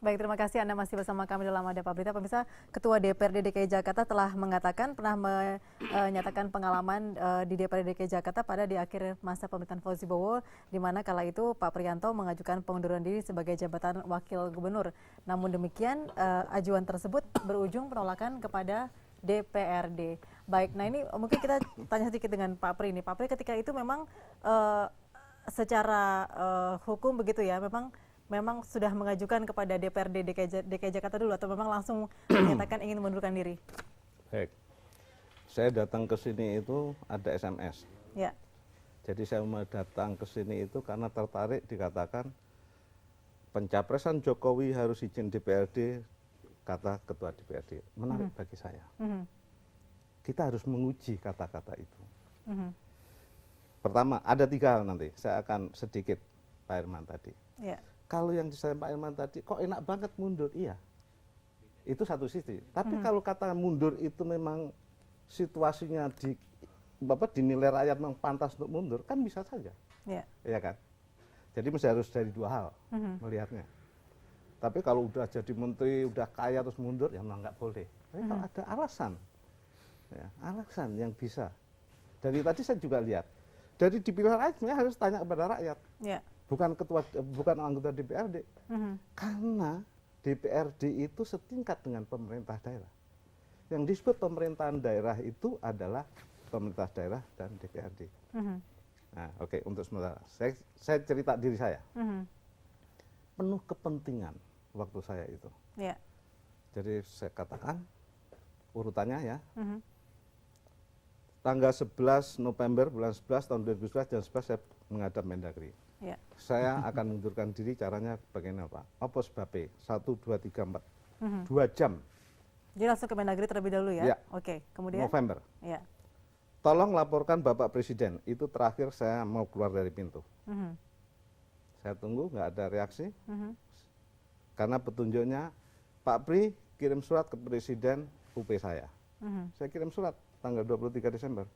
Baik, terima kasih Anda masih bersama kami dalam Ada Pak Berita. Pemirsa, Ketua DPRD DKI Jakarta telah mengatakan pernah menyatakan pengalaman di DPRD DKI Jakarta pada di akhir masa pemerintahan Fauzi Bowo, di mana kala itu Pak Priyanto mengajukan pengunduran diri sebagai jabatan Wakil Gubernur. Namun demikian, ajuan tersebut berujung penolakan kepada DPRD. Baik, nah ini mungkin kita tanya sedikit dengan Pak Pri ini. Pak Pri, ketika itu memang secara hukum begitu ya, memang sudah mengajukan kepada DPRD DKI Jakarta dulu atau memang langsung menyatakan ingin mengundurkan diri? Baik, saya datang ke sini itu ada SMS. Ya. Jadi saya mau datang ke sini itu karena tertarik dikatakan pencapresan Jokowi harus izin DPRD, kata Ketua DPRD. Menarik bagi saya. Kita harus menguji kata-kata itu. Pertama, ada 3 hal nanti. Saya akan sedikit Pak Irman tadi. Ya. Kalau yang disampaikan Pak Irman tadi, kok enak banget mundur? Iya, itu satu sisi. Tapi kalau kata mundur itu memang situasinya dinilai rakyat memang pantas untuk mundur, kan bisa saja. Ya kan? Jadi mesti harus dari 2 hal melihatnya. Tapi kalau udah jadi menteri, udah kaya terus mundur, ya memang nggak boleh. Tapi kalau ada alasan, ya, alasan yang bisa. Dari tadi saya juga lihat, dari dipilih rakyat sebenarnya harus tanya kepada rakyat. Ya. Bukan anggota DPRD, karena DPRD itu setingkat dengan pemerintah daerah. Yang disebut pemerintahan daerah itu adalah pemerintah daerah dan DPRD. Nah, oke, untuk sementara saya cerita diri saya. Penuh kepentingan waktu saya itu. Ya. Jadi saya katakan urutannya ya. Tanggal 11 November bulan 11 tahun 2011 jam 11 saya menghadap Mendagri. Ya. Saya akan mengundurkan diri, caranya bagaimana Pak? Apa sebabnya? 1, 2, 3, 4. 2 jam. Jadi langsung ke Mendagri terlebih dahulu ya? Ya. Oke, kemudian? November. Ya. Tolong laporkan Bapak Presiden. Itu terakhir saya mau keluar dari pintu. Saya tunggu, nggak ada reaksi. Karena petunjuknya, Pak Pri kirim surat ke Presiden UP saya. Saya kirim surat tanggal 23 Desember.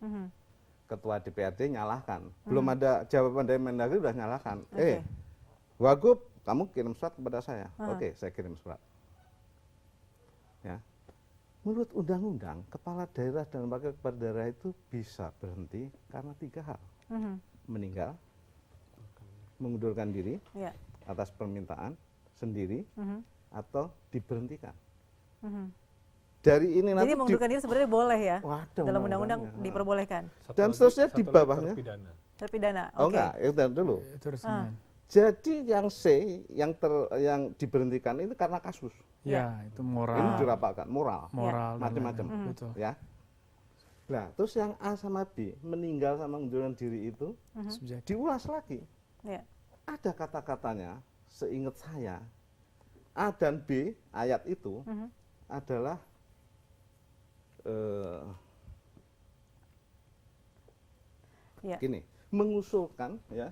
Ketua DPRD nyalahkan. Belum ada jawaban dari Mendagri udah nyalahkan. Wagub, kamu kirim surat kepada saya. Oke, saya kirim surat. Ya. Menurut undang-undang, kepala daerah dan wakil kepala daerah itu bisa berhenti karena 3 hal. Meninggal, mengundurkan diri atas permintaan sendiri, atau diberhentikan. Dari ini nanti jadi mengundurkan diri sebenarnya boleh ya? Waduh, dalam undang-undang diperbolehkan. Dan seterusnya di bawahnya terpidana. Oh enggak, itu dulu. Jadi yang C yang diberhentikan itu karena kasus. Ya, itu moral. Ini dirapatkan moral Macam-macam. Betul. Ya. Nah, terus yang A sama B meninggal sama mengundurkan diri itu diulas lagi. Ya. Ada kata-katanya, seingat saya, A dan B ayat itu adalah gini, mengusulkan ya,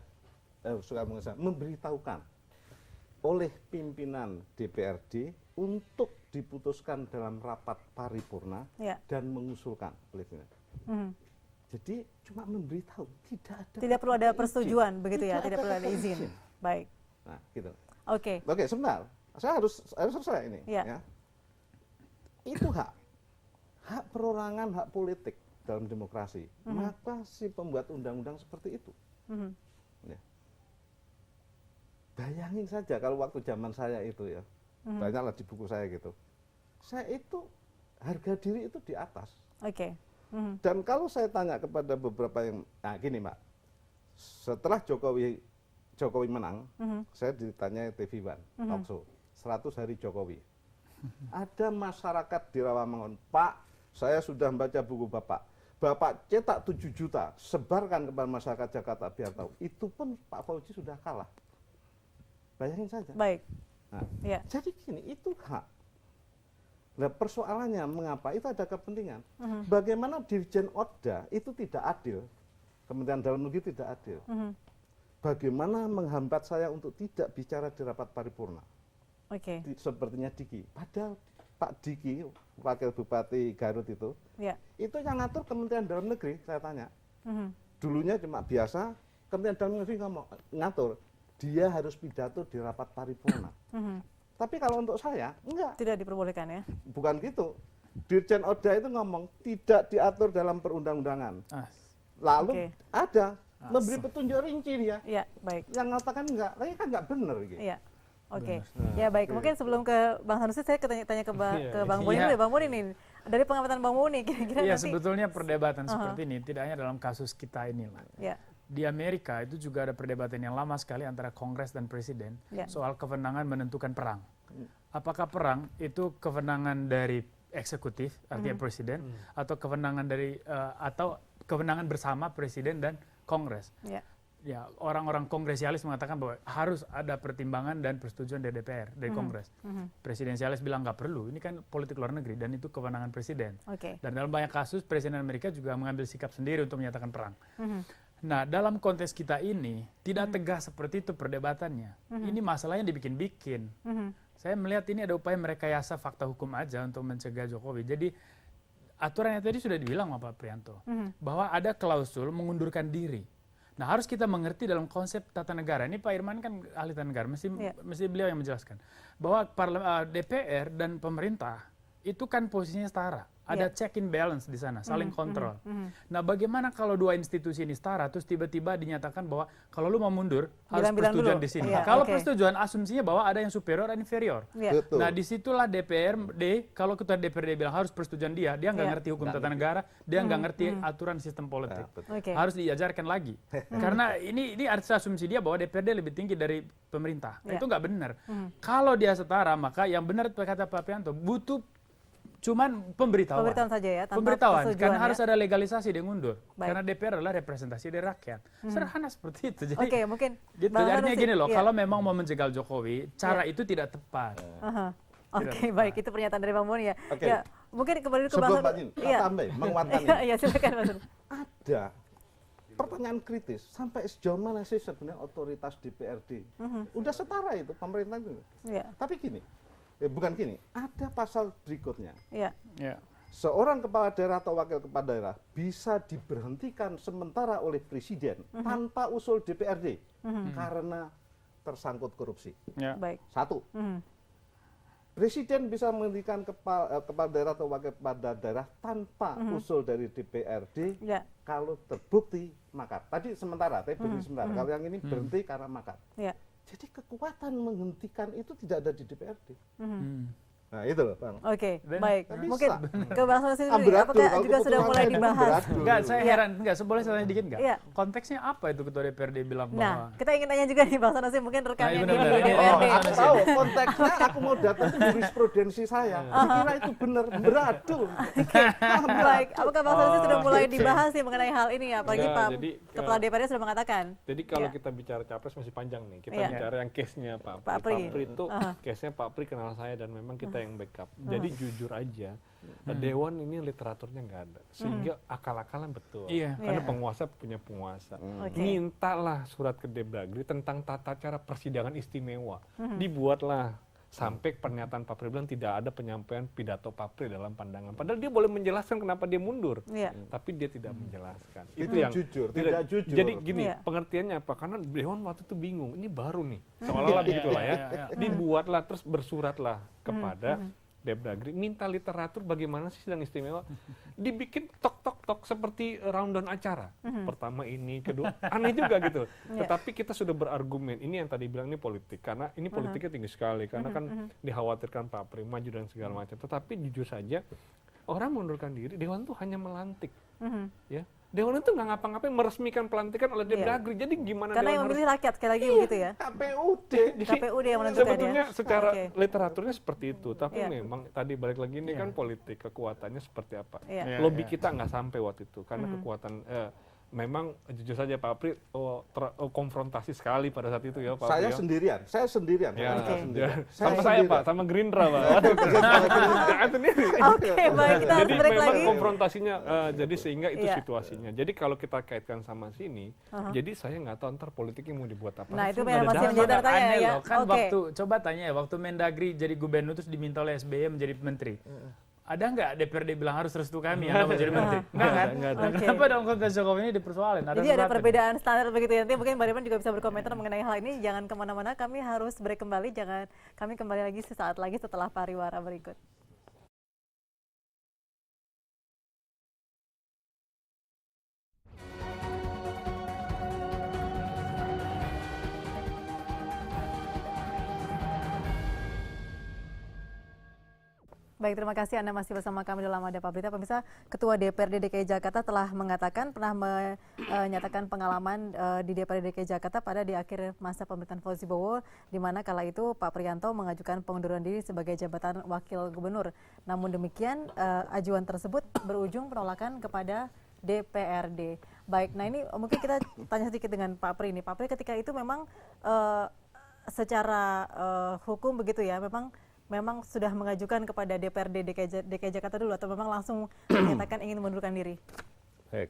memberitahukan oleh pimpinan DPRD untuk diputuskan dalam rapat paripurna dan mengusulkan oleh Jadi cuma memberitahu, tidak perlu ada persetujuan begitu ya, tidak perlu ada izin. Baik. Nah, gitu. Oke, sebentar. Saya harus selesai ini. Ya. Itu hak perorangan, hak politik dalam demokrasi. Maka si pembuat undang-undang seperti itu. Ya. Bayangin saja kalau waktu zaman saya itu ya, banyaklah di buku saya gitu. Saya itu harga diri itu di atas. Dan kalau saya tanya kepada beberapa yang, nah gini Mbak, setelah Jokowi menang, saya ditanya TV One, talkshow, 100 hari Jokowi. Ada masyarakat di Rawamangun, Pak, saya sudah membaca buku Bapak. Bapak cetak 7 juta, sebarkan kepada masyarakat Jakarta biar tahu. Itu pun Pak Fauzi sudah kalah. Bayangin saja. Baik. Nah, jadi gini, itu hak. Nah, persoalannya mengapa itu ada kepentingan. Bagaimana Dirjen Oda itu tidak adil, Kementerian Dalam Negeri tidak adil. Bagaimana menghambat saya untuk tidak bicara di rapat paripurna. Sepertinya Diki. Padahal Pak Diki, Wakil Bupati Garut itu yang ngatur Kementerian Dalam Negeri, saya tanya. Dulunya cuma biasa, Kementerian Dalam Negeri nggak mau ngatur. Dia harus pidato di rapat paripurna. Tapi kalau untuk saya, enggak. Tidak diperbolehkan ya. Bukan gitu. Dirjen Oda itu ngomong tidak diatur dalam perundang-undangan. Lalu ada memberi petunjuk rinci dia. Iya, baik. Yang mengatakan enggak, tapi kan enggak benar gitu. Iya. Oke. Ya baik, mungkin sebelum ke Bang Sanusi saya tanya ke Bang Boni dulu ya. Bang Boni nih, dari pengamatan Bang Boni kira-kira Iya, nanti sebetulnya perdebatan seperti ini tidak hanya dalam kasus kita inilah. ya. Di Amerika itu juga ada perdebatan yang lama sekali antara Kongres dan Presiden soal kewenangan menentukan perang. Apakah perang itu kewenangan dari eksekutif, artinya Presiden, atau kewenangan dari atau kewenangan bersama Presiden dan Kongres. Ya, orang-orang kongresialis mengatakan bahwa harus ada pertimbangan dan persetujuan dari DPR, dari Kongres. Presidensialis bilang nggak perlu, ini kan politik luar negeri dan itu kewenangan Presiden. Dan dalam banyak kasus Presiden Amerika juga mengambil sikap sendiri untuk menyatakan perang. Nah, dalam konteks kita ini tidak tegas seperti itu perdebatannya. Ini masalahnya dibikin-bikin. Saya melihat ini ada upaya merekayasa fakta hukum aja untuk mencegah Jokowi. Jadi aturannya tadi sudah dibilang sama Pak Prianto bahwa ada klausul mengundurkan diri. Nah, harus kita mengerti dalam konsep tata negara. Ini Pak Irman kan ahli tata negara, mesti beliau yang menjelaskan bahwa DPR dan pemerintah itu kan posisinya setara. Ada check and balance di sana, saling kontrol. Nah, bagaimana kalau dua institusi ini setara, terus tiba-tiba dinyatakan bahwa kalau lu mau mundur harus persetujuan di sini. Kalau persetujuan asumsinya bahwa ada yang superior dan inferior. Nah, disitulah DPRD, kalau ketua DPRD bilang harus persetujuan dia nggak ngerti hukum tata negara, dia nggak ngerti aturan sistem politik. Harus diajarkan lagi. Karena ini asumsi dia bahwa DPRD lebih tinggi dari pemerintah. Itu nggak benar. Kalau dia setara, maka yang benar kata Pak Prianto, butuh cuman pemberitahuan. Pemberitahuan saja ya, tanpa pemberitahuan, persetujuan karena ya. harus ada legalisasi dia mundur. Karena DPR adalah representasi dari rakyat. Sederhana seperti itu. Jadi, mungkin gitu. Artinya gini loh, kalau memang mau menjegal Jokowi, cara itu tidak tepat. Baik, itu pernyataan dari Bang Boni ya. Ya, mungkin kembali ke Bang Sebelum Pak Jin, tambah menguatkan ini. Iya, silakan Mas. Ada pertanyaan kritis, sampai sejauh mana sih sebenarnya otoritas DPRD? Udah setara itu, pemerintah itu. Tapi gini, bukan gini, ada pasal berikutnya. Seorang kepala daerah atau wakil kepala daerah bisa diberhentikan sementara oleh presiden tanpa usul DPRD karena tersangkut korupsi. Satu, presiden bisa menghentikan kepala daerah atau wakil kepala daerah tanpa usul dari DPRD kalau terbukti makar. Tadi sementara, tapi berhenti sementara. Kalau yang ini berhenti karena makar. Jadi kekuatan menghentikan itu tidak ada di DPRD. Nah itu loh Bang. Baik. Mungkin ke Bang Sanusi sendiri, apakah juga sudah mulai dibahas? Enggak, saya heran. Enggak, boleh saya tanya dikit enggak? Konteksnya apa itu Ketua DPRD bilang bahwa... Nah, kita ingin tanya juga nih Bang Sanusi, mungkin rekannya di DPRD. Aku DPRD. tahu konteksnya, aku mau datang ke jurisprudensi saya. Dikira itu benar, beradu. Baik, apakah Bang Sanusi sudah mulai dibahas nih mengenai hal ini ya? Apalagi Pak Kepala DPRD sudah mengatakan. Jadi kalau kita bicara capres masih panjang nih. Kita bicara yang case-nya Pak Pri. Pak Pri itu case-nya Pak Pri kenal saya dan memang kita yang backup. Jadi jujur aja, Dewan ini literaturnya nggak ada, sehingga akal-akalan betul. Karena penguasa punya penguasa. Mintalah surat ke Depdagri tentang tata cara persidangan istimewa. Dibuatlah sampai pernyataan Pak Pri bilang tidak ada penyampaian pidato Pak Pri dalam pandangan. Padahal dia boleh menjelaskan kenapa dia mundur, tapi dia tidak menjelaskan. Itu yang jujur, tidak jujur. Jadi gini, pengertiannya apa? Karena Dewan waktu itu bingung, ini baru nih, seolah-olah begitulah ya. Dibuatlah terus bersuratlah kepada Depdagri, minta literatur bagaimana sih sidang istimewa, dibikin tok seperti rundown acara. Pertama ini, kedua, aneh juga gitu. Tetapi kita sudah berargumen, ini yang tadi bilang ini politik, karena ini politiknya tinggi sekali, karena kan dikhawatirkan Pak Pri maju dan segala macam. Tetapi jujur saja, orang mengundurkan diri, Dewan tuh hanya melantik, ya. Dewan itu nggak ngapa-ngapain, meresmikan pelantikan oleh Depdagri. Jadi gimana karena yang memilih rakyat, sekali lagi begitu ya? KPUD yang menentukan sebetulnya secara literaturnya seperti itu. Tapi memang tadi balik lagi ini kan politik, kekuatannya seperti apa. Lobby kita nggak sampai waktu itu. Karena kekuatan, memang jujur saja Pak Pri konfrontasi sekali pada saat itu ya Pak Saya Pri. Saya sendirian. Sama saya Pak, sama Gerindra Pak. Baik, kita harus jadi break memang lagi. konfrontasinya, jadi sehingga itu situasinya. Jadi kalau kita kaitkan sama sini, jadi saya nggak tahu ntar politiknya mau dibuat apa. Nah itu memang masih menjadi tanya ya. Kan waktu, coba tanya ya, waktu Mendagri jadi gubernur terus diminta oleh SBY menjadi menteri. ada nggak DPRD bilang harus restu kami Anda mau jadi menteri? Enggak kan? Nah, kenapa dalam konteks Jokowi ini dipersoalin? Jadi ada perbedaan standar begitu ya. Nanti mungkin Mbak Riman juga bisa berkomentar mengenai hal ini. Jangan kemana-mana, kami harus break kembali. Kami kembali lagi sesaat lagi setelah pariwara berikut. Baik, terima kasih Anda masih bersama kami dalam Ada Pak Berita. Pemirsa, Ketua DPRD DKI Jakarta telah mengatakan pernah menyatakan pengalaman di DPRD DKI Jakarta pada di akhir masa pemerintahan Fauzi Bowo, di mana kala itu Pak Priyanto mengajukan pengunduran diri sebagai jabatan Wakil Gubernur. Namun demikian, ajuan tersebut berujung penolakan kepada DPRD. Baik, nah ini mungkin kita tanya sedikit dengan Pak Pri ini. Pak Pri, ketika itu memang secara hukum begitu ya, memang sudah mengajukan kepada DPRD DKI Jakarta dulu atau memang langsung menyatakan ingin mengundurkan diri? Baik,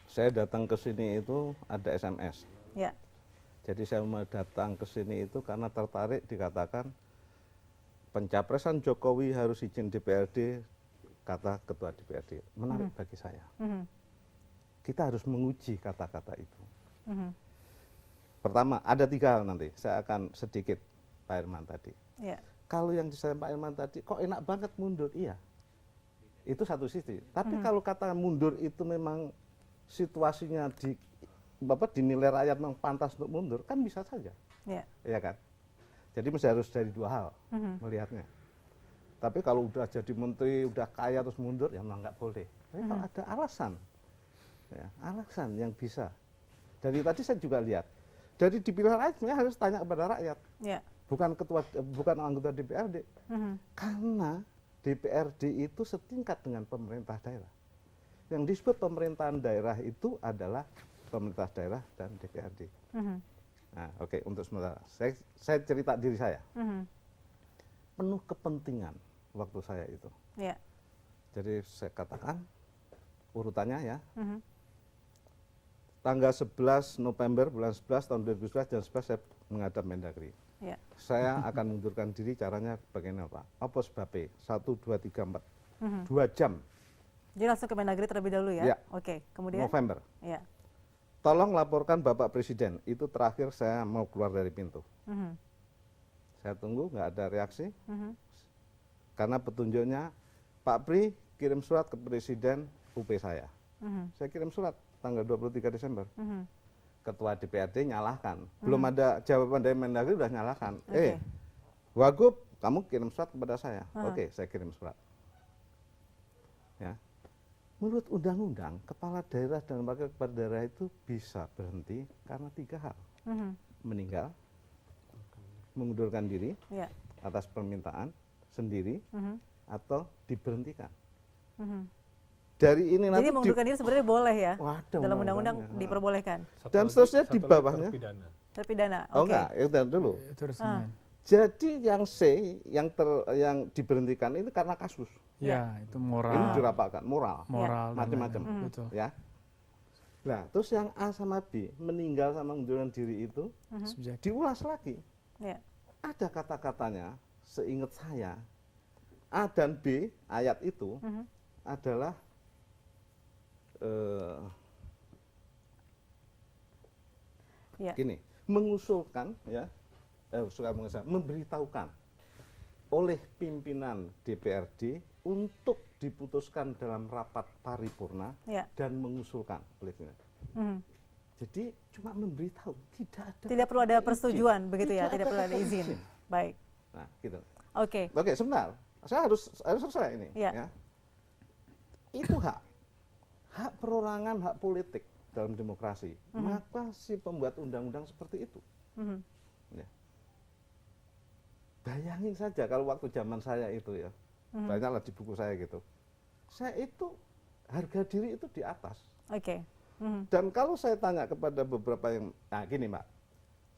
saya datang ke sini itu ada SMS. Ya. Jadi saya mau datang ke sini itu karena tertarik dikatakan pencapresan Jokowi harus izin DPRD, kata Ketua DPRD. Menarik bagi saya. Kita harus menguji kata-kata itu. Pertama, ada 3 hal nanti. Saya akan sedikit Pak Irman tadi. Ya. Kalau yang disampaikan Pak Irman tadi, kok enak banget mundur? Iya, itu satu sisi. Tapi kalau kata mundur itu memang situasinya dinilai rakyat memang pantas untuk mundur, kan bisa saja, ya kan? Jadi mesti harus dari 2 hal melihatnya. Tapi kalau udah jadi menteri, udah kaya terus mundur, ya memang nggak boleh. Tapi kalau ada alasan, ya, alasan yang bisa. Dari tadi saya juga lihat, dari dipilih rakyat sebenarnya harus tanya kepada rakyat. Ya. Bukan anggota DPRD, karena DPRD itu setingkat dengan pemerintah daerah. Yang disebut pemerintahan daerah itu adalah pemerintah daerah dan DPRD. Nah, oke, untuk sementara saya cerita diri saya, penuh kepentingan waktu saya itu. Ya. Jadi saya katakan urutannya ya. Tanggal 11 November bulan 11 tahun 2011 jam 11 saya menghadap Mendagri. Ya. Saya akan mundurkan diri, caranya bagaimana Pak? Apa sebabnya? 1, 2, 3, 4. 2 jam. Jadi langsung ke Mendagri terlebih dahulu ya? Ya. Oke, kemudian? November. Ya. Tolong laporkan Bapak Presiden. Itu terakhir saya mau keluar dari pintu. Saya tunggu, nggak ada reaksi. Karena petunjuknya, Pak Pri kirim surat ke Presiden UP saya. Saya kirim surat tanggal 23 Desember. Ketua DPRD nyalahkan. Belum ada jawaban dari Mendagri udah nyalahkan. Wagub, kamu kirim surat kepada saya. Oke, saya kirim surat. Ya. Menurut undang-undang, kepala daerah dan wakil kepala daerah itu bisa berhenti karena 3 hal. Meninggal, mengundurkan diri atas permintaan sendiri, atau diberhentikan. Dari ini nanti jadi mengundurkan diri sebenarnya boleh ya? Waduh, dalam undang-undang diperbolehkan. Dan seterusnya di bawahnya terpidana. Oh enggak, itu dulu. Jadi yang C yang diberhentikan itu karena kasus. Ya, itu moral. Ini dirapatkan moral macam-macam. Betul. Ya. Nah, terus yang A sama B meninggal sama mengundurkan diri itu diulas lagi. Ya. Ada kata-katanya, seingat saya A dan B ayat itu adalah gini, mengusulkan ya, memberitahukan oleh pimpinan DPRD untuk diputuskan dalam rapat paripurna dan mengusulkan oleh pimpinan. Jadi cuma memberitahu, tidak perlu ada persetujuan begitu ya, tidak perlu ada izin. Baik. Nah, gitu. Oke, sebentar. Saya harus selesai ini. Ya. Itu hak perorangan, hak politik dalam demokrasi. Maka si pembuat undang-undang seperti itu. Ya. Bayangin saja kalau waktu zaman saya itu ya, banyaklah di buku saya gitu. Saya itu harga diri itu di atas. Dan kalau saya tanya kepada beberapa yang, nah gini Mbak,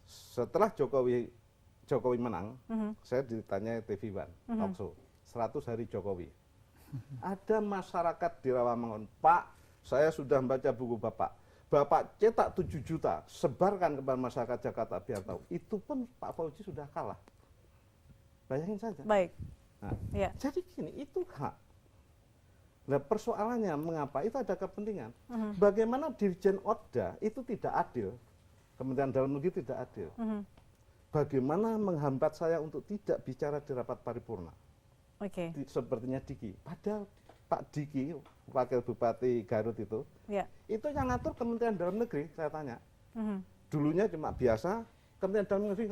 setelah Jokowi menang, saya ditanya TV One, talkshow, 100 hari Jokowi. Ada masyarakat di Rawamangun, Pak, saya sudah membaca buku Bapak. Bapak cetak 7 juta, sebarkan kepada masyarakat Jakarta biar tahu. Itu pun Pak Fauzi sudah kalah. Bayangin saja. Baik. Nah, Ya. jadi gini, itu hak. Nah, persoalannya mengapa itu ada kepentingan? Bagaimana Dirjen Oda itu tidak adil? Kementerian Dalam Negeri tidak adil. Bagaimana menghambat saya untuk tidak bicara di rapat paripurna? Oke. Sepertinya Diki. Padahal Pak Diki, Wakil Bupati Garut itu yang ngatur Kementerian Dalam Negeri, saya tanya. Dulunya cuma biasa, Kementerian Dalam Negeri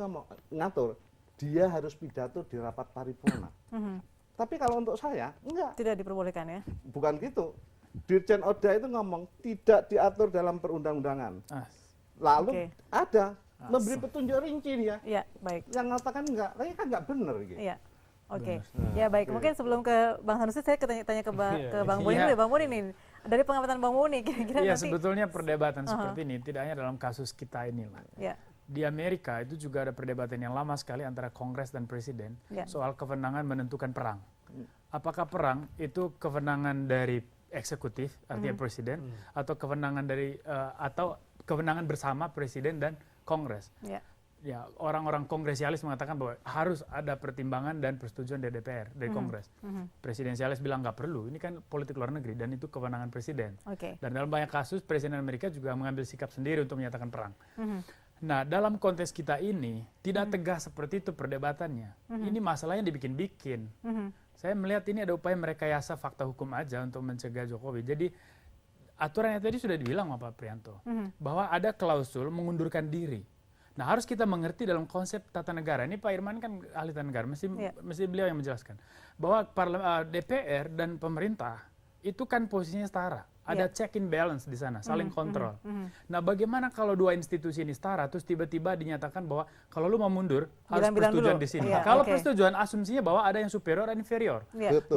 ngatur. Dia harus pidato di rapat paripurna. Tapi kalau untuk saya, enggak. Tidak diperbolehkan ya? Bukan gitu. Dirjen Oda itu ngomong tidak diatur dalam perundang-undangan. Lalu ada memberi petunjuk rinci dia. Iya, baik. Yang mengatakan enggak, tapi kan enggak benar gitu. Iya. Oke. Ya baik, mungkin sebelum ke Bang Sanusi saya tanya ke Bang Boni dulu ya. Bang Boni nih, dari pengamatan Bang Boni kira-kira Iya, nanti sebetulnya perdebatan seperti ini tidak hanya dalam kasus kita inilah. Di Amerika itu juga ada perdebatan yang lama sekali antara Kongres dan Presiden soal kewenangan menentukan perang. Apakah perang itu kewenangan dari eksekutif, artinya Presiden, atau kewenangan dari atau kewenangan bersama Presiden dan Kongres? Ya, orang-orang kongresialis mengatakan bahwa harus ada pertimbangan dan persetujuan dari DPR, dari Kongres. Presidensialis bilang nggak perlu, ini kan politik luar negeri dan itu kewenangan Presiden. Dan dalam banyak kasus Presiden Amerika juga mengambil sikap sendiri untuk menyatakan perang. Nah, dalam konteks kita ini tidak tegas seperti itu perdebatannya. Ini masalahnya dibikin-bikin. Saya melihat ini ada upaya merekayasa fakta hukum aja untuk mencegah Jokowi. Jadi aturan yang tadi sudah dibilang sama Pak Prianto, bahwa ada klausul mengundurkan diri. Nah, harus kita mengerti dalam konsep tata negara. Ini Pak Irman kan ahli tata negara, mesti beliau yang menjelaskan. Bahwa DPR dan pemerintah itu kan posisinya setara. Ada check and balance di sana, saling kontrol. Nah, bagaimana kalau dua institusi ini setara, terus tiba-tiba dinyatakan bahwa kalau lu mau mundur, harus persetujuan di sini. Kalau persetujuan, asumsinya bahwa ada yang superior dan inferior.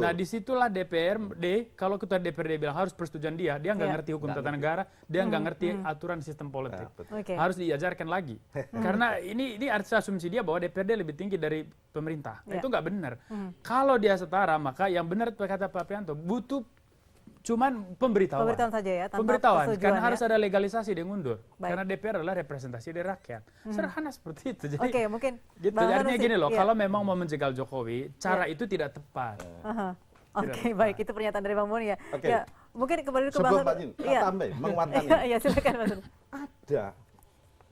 Nah, disitulah DPRD, kalau ketua DPRD bilang harus persetujuan dia nggak ngerti hukum tata negara, dia nggak ngerti aturan sistem politik. Harus diajarkan lagi. Karena ini asumsi dia bahwa DPRD lebih tinggi dari pemerintah. Itu nggak benar. Kalau dia setara, maka yang benar kata Pak Prianto, butuh cuman pemberitahuan saja ya, tanpa pemberitahuan, karena harus ada legalisasi dia ngundur. Karena DPR adalah representasi dari rakyat. Sederhana seperti itu. Jadi mungkin gitu. Artinya gini loh, kalau memang mau menjegal Jokowi, cara itu tidak tepat. Baik, itu pernyataan dari Bang Boni ya. Ya, mungkin kembali ke Bang Sanusi. Tambah menguatkan. Iya, silakan Mas. Ada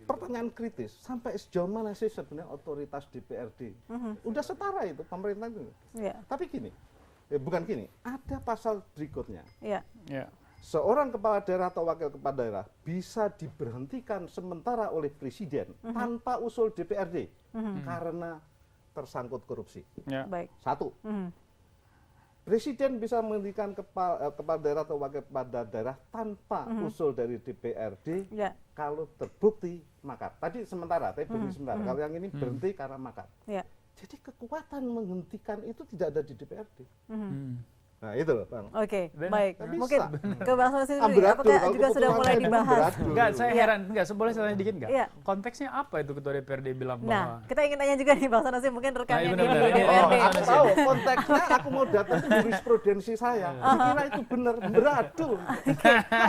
pertanyaan kritis, sampai sejauh mana sih sebenarnya otoritas DPRD? Udah setara itu pemerintah itu. Tapi gini, bukan gini, ada pasal berikutnya. Seorang kepala daerah atau wakil kepala daerah bisa diberhentikan sementara oleh presiden tanpa usul DPRD karena tersangkut korupsi. Satu, presiden bisa menghentikan kepala daerah atau wakil kepala daerah tanpa usul dari DPRD kalau terbukti makar. Tadi sementara, tapi berhenti sementara. Kalau yang ini berhenti karena makar. Jadi kekuatan menghentikan itu tidak ada di DPRD. Nah itu loh Bang. Baik. Mungkin ke Bang Sanusi dulu, apakah juga sudah mulai dibahas? Enggak, saya heran. Boleh saya tanya dikit enggak? Konteksnya apa itu Ketua DPRD bilang bahwa... Nah, kita ingin tanya juga nih Bang Sanusi, mungkin rekannya di DPRD. Aku tahu konteksnya, aku mau datang ke jurisprudensi saya. Kira itu benar, beradu.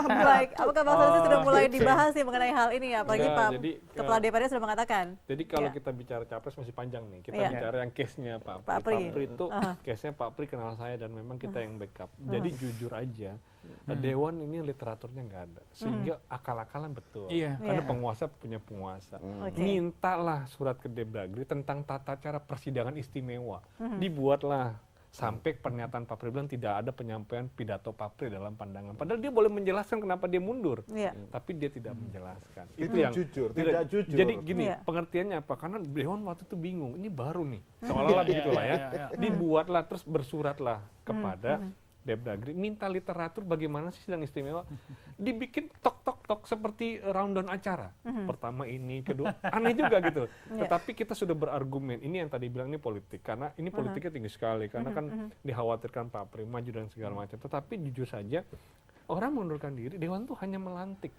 Baik, apakah Bang Sanusi sudah mulai dibahas nih mengenai hal ini ya? Apalagi Pak Kepala DPRD sudah mengatakan. Jadi kalau kita bicara capres masih panjang nih. Kita bicara yang case-nya Pak Pri. Pak Pri itu case-nya Pak Pri kenal saya dan memang kita yang backup. Jadi jujur aja, Dewan ini literaturnya nggak ada, sehingga akal-akalan betul. Karena penguasa punya penguasa. Mintalah surat ke Depdagri tentang tata cara persidangan istimewa. Dibuatlah sampai pernyataan Pak Pri bilang tidak ada penyampaian pidato Pak Pri dalam pandangan. Padahal dia boleh menjelaskan kenapa dia mundur, tapi dia tidak menjelaskan. Itu yang jujur, tidak jujur. Jadi gini, pengertiannya apa? Karena Dewan waktu itu bingung, ini baru nih, seolah-olah begitulah ya. Dibuatlah terus bersuratlah kepada Depdagri, minta literatur bagaimana sih sidang istimewa, dibikin tok seperti rundown acara. Pertama ini, kedua, aneh juga gitu. Tetapi kita sudah berargumen, ini yang tadi bilang ini politik, karena ini politiknya tinggi sekali, karena kan dikhawatirkan Pak Pri maju dan segala macam. Tetapi jujur saja, orang mengundurkan diri, Dewan tuh hanya melantik,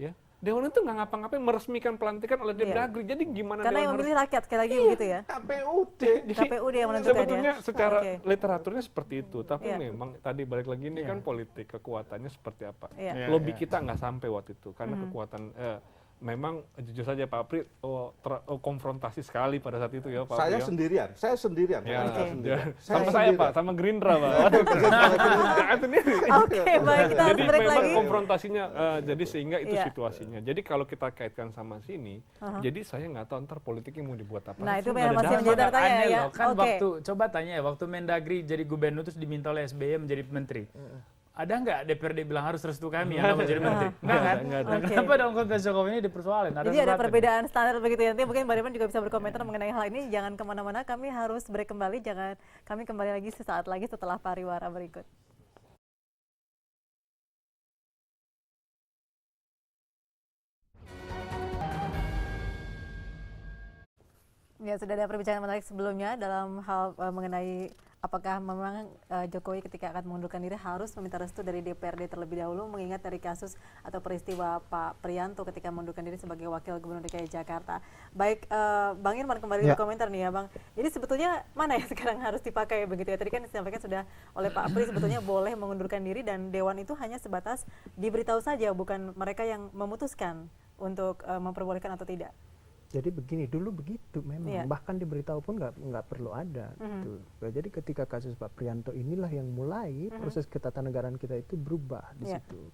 ya. Dewan itu nggak ngapa-ngapain, meresmikan pelantikan oleh Depdagri. Jadi gimana? Karena yang memilih rakyat sekali lagi begitu ya. KPUD yang menentukan. Sebetulnya secara literaturnya seperti itu, tapi memang tadi balik lagi ini kan politik, kekuatannya seperti apa. Lobby kita nggak sampai waktu itu karena kekuatan memang jujur saja Pak Apri konfrontasi sekali pada saat itu ya Pak Saya Apri. sendirian. Ya, Saya sama saya sendirian. Pak, sama Gerindra Pak. Itu nih. Oke, baik, kita harus Jadi break memang lagi. konfrontasinya, jadi sehingga itu Iya. situasinya. Jadi kalau kita kaitkan sama sini, jadi saya nggak tahu ntar politiknya mau dibuat apa. Nah, itu Nggak yang ada masih dampak, menjadi tanya aneh ya. loh. Kan Oke. waktu, coba tanya ya, waktu Mendagri jadi gubernur terus diminta oleh SBY menjadi menteri. Ada nggak DPRD bilang harus restu kami Anda mau jadi menteri? Nggak kan? Nggak ada. Nah, Oke. kenapa dalam konteks Jokowi ini dipersoalin? Jadi ada sesuatu. perbedaan standar begitu ya. Nanti mungkin Mbak Rifan juga bisa berkomentar mengenai hal ini. Jangan kemana-mana, kami harus break kembali. Kami kembali lagi sesaat lagi setelah pariwara berikut. Ya, sudah ada perbincangan menarik sebelumnya dalam hal mengenai apakah memang Jokowi ketika akan mengundurkan diri harus meminta restu dari DPRD terlebih dahulu, mengingat dari kasus atau peristiwa Pak Priyanto ketika mengundurkan diri sebagai Wakil Gubernur DKI Jakarta. Baik, Bang Irman kembali berkomentar nih ya Bang. Jadi sebetulnya mana yang sekarang harus dipakai begitu ya? Tadi kan disampaikan sudah oleh Pak Apri sebetulnya boleh mengundurkan diri dan Dewan itu hanya sebatas diberitahu saja, bukan mereka yang memutuskan untuk memperbolehkan atau tidak. Jadi begini, dulu begitu memang, Iya. bahkan diberitahu pun nggak perlu ada. Gitu. Jadi ketika kasus Pak Priyanto inilah yang mulai proses ketatanegaraan kita itu berubah di Iya. situ.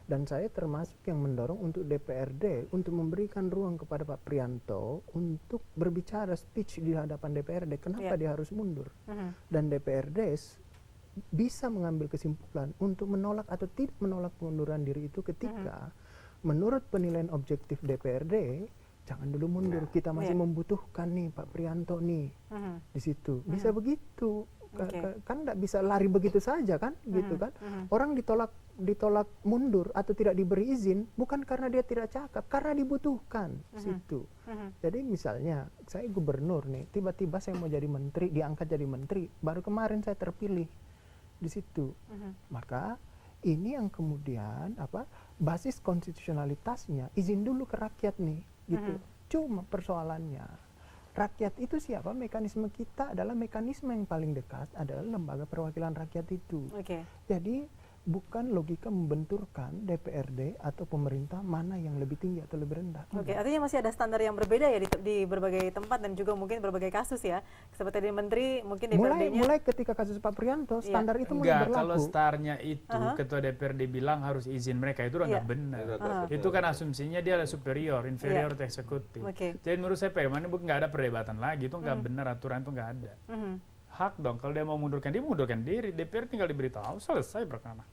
Dan saya termasuk yang mendorong untuk DPRD untuk memberikan ruang kepada Pak Priyanto untuk berbicara speech di hadapan DPRD. Kenapa dia harus mundur? Dan DPRD bisa mengambil kesimpulan untuk menolak atau tidak menolak pengunduran diri itu ketika menurut penilaian objektif DPRD jangan dulu mundur, kita masih membutuhkan nih Pak Priyanto nih di situ. Bisa begitu, kan nggak bisa lari begitu saja kan, gitu kan? Orang ditolak mundur atau tidak diberi izin bukan karena dia tidak cakap, karena dibutuhkan situ. Jadi misalnya saya gubernur nih, tiba-tiba saya mau jadi menteri, diangkat jadi menteri, baru kemarin saya terpilih di situ. Maka ini yang kemudian basis konstitusionalitasnya izin dulu ke rakyat nih. Gitu. Cuma persoalannya rakyat itu siapa? Mekanisme kita adalah mekanisme yang paling dekat adalah lembaga perwakilan rakyat itu. Jadi bukan logika membenturkan DPRD atau pemerintah mana yang lebih tinggi atau lebih rendah. Artinya masih ada standar yang berbeda ya di berbagai tempat dan juga mungkin berbagai kasus ya. Seperti di menteri mungkin DPRD-nya. Mulai ketika kasus Pak Priyanto standar itu mulai berlaku. Kalau startnya itu ketua DPRD bilang harus izin mereka itu udah nggak benar. Itu kan asumsinya dia adalah superior, inferior to eksekutif. Jadi menurut saya Pak Irman ini nggak ada perdebatan lagi, itu nggak benar, aturan itu nggak ada. Hak dong, kalau dia mau mundurkan diri, DPR tinggal diberitahu, selesai perkara.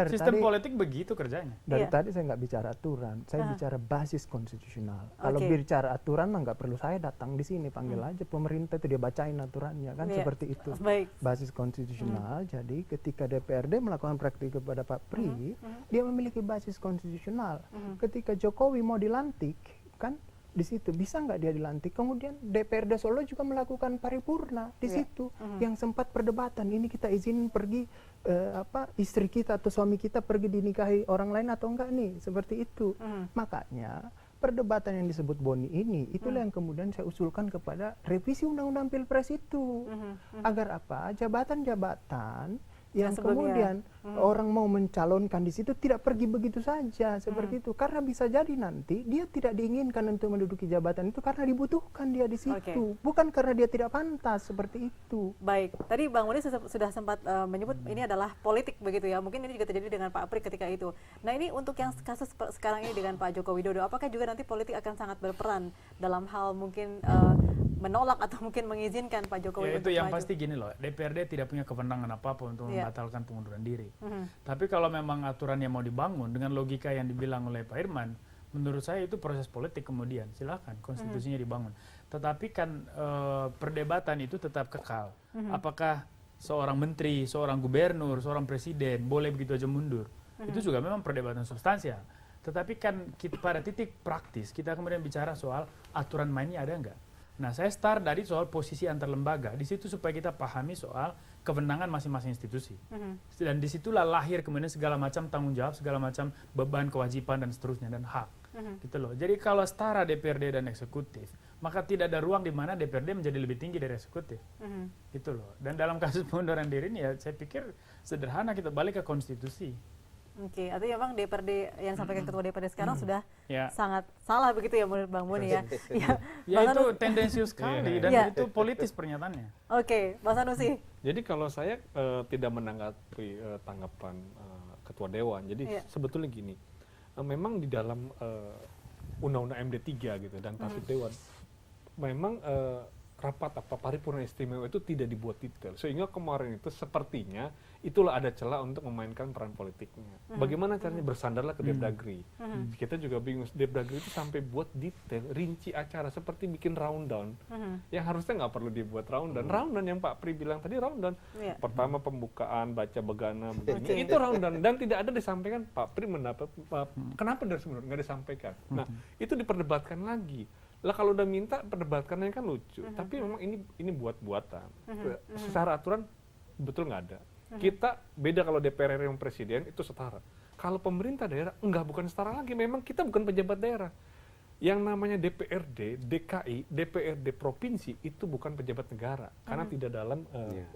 Sistem politik begitu kerjanya. Dari tadi saya nggak bicara aturan, saya bicara basis konstitusional. Kalau bicara aturan nggak perlu saya datang di sini, panggil aja pemerintah itu dia bacain aturannya kan seperti itu. Basis konstitusional. Jadi ketika DPRD melakukan praktik kepada Pak Pri, dia memiliki basis konstitusional. Ketika Jokowi mau dilantik, kan di situ bisa nggak dia dilantik, kemudian DPRD Solo juga melakukan paripurna di situ yang sempat perdebatan ini kita izin pergi istri kita atau suami kita pergi dinikahi orang lain atau enggak nih, seperti itu. Makanya perdebatan yang disebut Boni ini itulah yang kemudian saya usulkan kepada revisi undang-undang Pilpres itu agar apa jabatan-jabatan yang kemudian orang mau mencalonkan di situ tidak pergi begitu saja seperti itu, karena bisa jadi nanti dia tidak diinginkan untuk menduduki jabatan itu karena dibutuhkan dia di situ, bukan karena dia tidak pantas seperti itu. Baik, tadi Bang Muni sudah sempat menyebut ini adalah politik begitu ya, mungkin ini juga terjadi dengan Pak Apri ketika itu. Nah ini untuk yang kasus sekarang ini dengan Pak Joko Widodo, apakah juga nanti politik akan sangat berperan dalam hal mungkin menolak atau mungkin mengizinkan Pak Jokowi itu yang pasti gini loh, DPRD tidak punya kewenangan apa-apa untuk membatalkan pengunduran diri. Tapi kalau memang aturan yang mau dibangun dengan logika yang dibilang oleh Pak Irman, menurut saya itu proses politik kemudian, silakan konstitusinya dibangun. Tetapi kan perdebatan itu tetap kekal. Apakah seorang menteri, seorang gubernur, seorang presiden boleh begitu aja mundur? Itu juga memang perdebatan substansial. Tetapi kan pada titik praktis kita kemudian bicara soal aturan mainnya ada nggak? Nah, saya start dari soal posisi antar lembaga. Di situ supaya kita pahami soal kewenangan masing-masing institusi. Dan disitulah lahir kemudian segala macam tanggung jawab, segala macam beban, kewajiban, dan seterusnya, dan hak. Gitu loh. Jadi kalau setara DPRD dan eksekutif, maka tidak ada ruang di mana DPRD menjadi lebih tinggi dari eksekutif. Gitu loh. Dan dalam kasus pengunduran diri ini ya saya pikir sederhana, kita balik ke konstitusi. Oke, artinya memang DPRD yang disampaikan Ketua DPRD sekarang sudah Ya. sangat salah begitu ya menurut Bang Boni ya. Ya Bang itu Sanusi. tendensius sekali dan Iya. itu politis pernyataannya. Oke, Bang Sanusi. Jadi kalau saya tidak menanggapi tanggapan Ketua Dewan, jadi Iya. sebetulnya gini, memang di dalam Undang-Undang MD3 gitu dan Tatip Dewan, memang rapat paripurna istimewa itu tidak dibuat detail, sehingga kemarin itu sepertinya itulah ada celah untuk memainkan peran politiknya. Bagaimana caranya? Bersandarlah ke Depdagri. Kita juga bingung, Depdagri itu sampai buat detail, rinci acara seperti bikin rundown, yang harusnya nggak perlu dibuat rundown. Rundown yang Pak Pri bilang tadi rundown. Iya. Pertama pembukaan, baca begana, begini. Oke. Itu rundown dan tidak ada disampaikan. Pak Pri mendapat kenapa dari sebelumnya nggak disampaikan. Nah itu diperdebatkan lagi. Lah kalau udah minta perdebatkannya kan lucu. Tapi memang ini buat-buatan. Secara aturan betul nggak ada. Kita beda kalau DPR RI yang presiden itu setara. Kalau pemerintah daerah enggak, bukan setara lagi. Memang kita bukan pejabat daerah. Yang namanya DPRD, DKI, DPRD provinsi itu bukan pejabat negara karena tidak dalam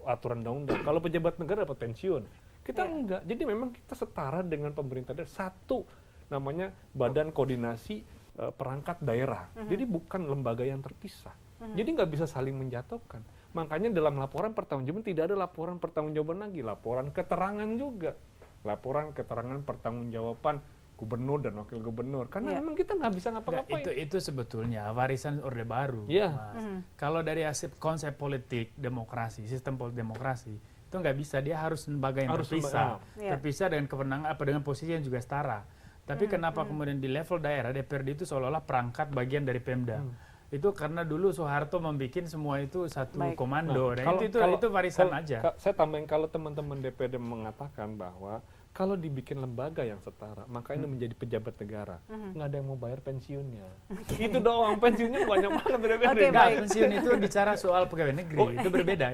aturan undang-undang. Kalau pejabat negara dapat pensiun. Kita enggak. Jadi memang kita setara dengan pemerintah daerah. Satu namanya Badan Koordinasi Perangkat Daerah. Jadi bukan lembaga yang terpisah. Jadi nggak bisa saling menjatuhkan. Makanya dalam laporan pertanggungjawaban tidak ada laporan pertanggungjawaban lagi, laporan keterangan juga. Laporan keterangan pertanggungjawaban gubernur dan wakil gubernur. Karena memang kita nggak bisa ngapa-ngapain. Itu sebetulnya warisan Orde Baru. Iya. Mas. Kalau dari konsep politik demokrasi, sistem politik demokrasi, itu nggak bisa, dia harus lembaga yang terpisah. Terpisah dengan kewenangan dengan posisi yang juga setara. Tapi kenapa kemudian di level daerah DPRD itu seolah-olah perangkat bagian dari Pemda? Itu karena dulu Soeharto membuat semua itu satu komando. Dan itu warisan aja. Saya tambahin, kalau teman-teman DPRD mengatakan bahwa kalau dibikin lembaga yang setara, maka ini menjadi pejabat negara. Nggak ada yang mau bayar pensiunnya. Itu doang, pensiunnya banyak banget dari DPRD. Nggak, pensiun itu bicara soal pegawai negeri. Itu berbeda.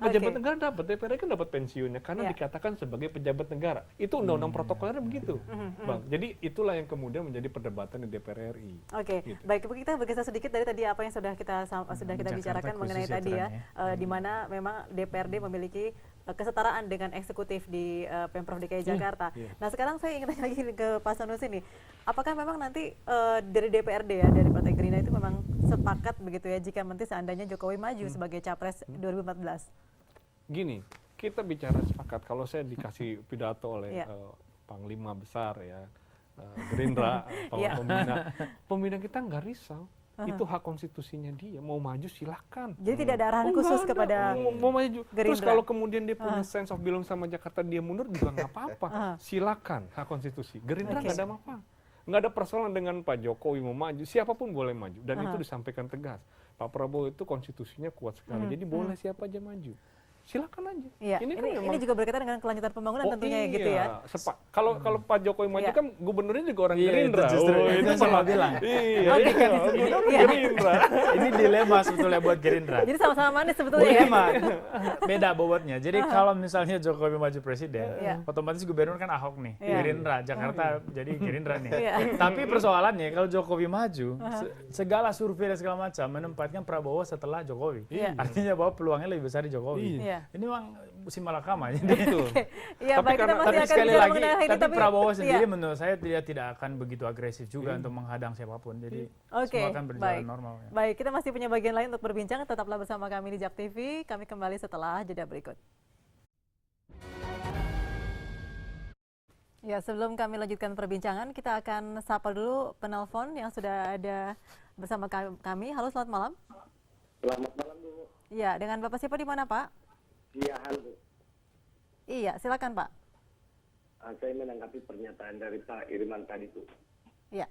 Pejabat negara dapat, DPRD kan dapat pensiunnya karena dikatakan sebagai pejabat negara. Itu undang-undang protokolnya begitu, Bang. Jadi itulah yang kemudian menjadi perdebatan di DPR RI. Oke, baik, kita bergeser sedikit dari tadi apa yang sudah kita bicarakan mengenai tadi ya, di mana memang DPRD memiliki kesetaraan dengan eksekutif di Pemprov DKI Jakarta. Nah sekarang saya ingin tanya lagi ke Pak Sanusi nih, apakah memang nanti dari DPRD ya, dari Partai Gerindra itu memang sepakat begitu ya jika nanti seandainya Jokowi maju sebagai Capres 2014? Gini, kita bicara sepakat. Kalau saya dikasih pidato oleh Panglima Besar ya, Gerindra, pembina kita nggak risau. Itu hak konstitusinya dia, mau maju silahkan. Jadi tidak ada arahan khusus kepada mau maju. Gerindra. Terus kalau kemudian dia punya sense of belong sama Jakarta, dia mundur juga nggak apa-apa. Silakan, hak konstitusi. Gerindra nggak ada apa-apa. Nggak ada persoalan dengan Pak Jokowi mau maju, siapapun boleh maju. Dan itu disampaikan tegas. Pak Prabowo itu konstitusinya kuat sekali, jadi boleh siapa aja maju. Silakan aja. Iya. Ini juga berkaitan dengan kelanjutan pembangunan tentunya gitu ya. Kalau Pak Jokowi maju kan gubernurnya juga orang Gerindra. Itu malah bilang. Iya. Gerindra. Ini dilema sebetulnya buat Gerindra. Jadi sama-sama manis sebetulnya ya. Beda bobotnya. Jadi kalau misalnya Jokowi maju presiden, otomatis gubernur kan Ahok nih, Gerindra, Jakarta jadi Gerindra nih. Tapi persoalannya kalau Jokowi maju, segala survei dan segala macam menempatkan Prabowo setelah Jokowi. Artinya bahwa peluangnya lebih besar di Jokowi. Ini memang musim malakama. Iya, baik, kita masih akan sekali bicara lagi, mengenai hal ini, tapi Prabowo sendiri menurut saya dia tidak akan begitu agresif juga untuk menghadang siapapun. Jadi semua akan berjalan normal. Ya. Baik, kita masih punya bagian lain untuk berbincang. Tetaplah bersama kami di JAK TV. Kami kembali setelah jeda berikut. Ya, sebelum kami lanjutkan perbincangan, kita akan sapa dulu penelpon yang sudah ada bersama kami. Halo, selamat malam. Selamat malam, Bu. Ya, dengan Bapak siapa di mana, Pak? Iya, halo. Iya, silakan Pak. Saya menanggapi pernyataan dari Pak Irman tadi tuh. Iya.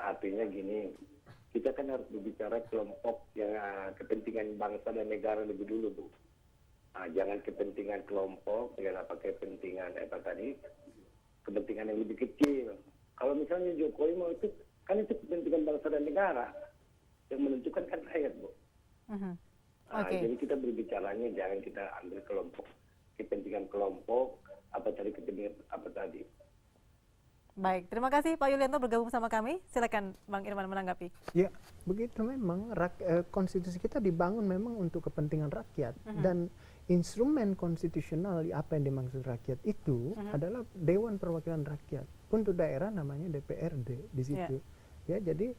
Artinya gini, kita kan harus berbicara kelompok yang kepentingan bangsa dan negara lebih dulu, Bu. Jangan kepentingan kelompok, jangan pakai kepentingan kepentingan yang lebih kecil. Kalau misalnya Jokowi mau itu, kan itu kepentingan bangsa dan negara. Yang menentukan kan rakyat, Bu. Jadi kita berbicaranya jangan kita ambil kelompok, kepentingan kelompok, kepentingan apa tadi. Baik, terima kasih Pak Yulianto bergabung sama kami. Silakan Bang Irman menanggapi. Ya, begitu memang konstitusi kita dibangun memang untuk kepentingan rakyat dan instrumen konstitusional apa yang dimaksud rakyat itu adalah Dewan Perwakilan Rakyat. Untuk daerah namanya DPRD di situ. Ya, jadi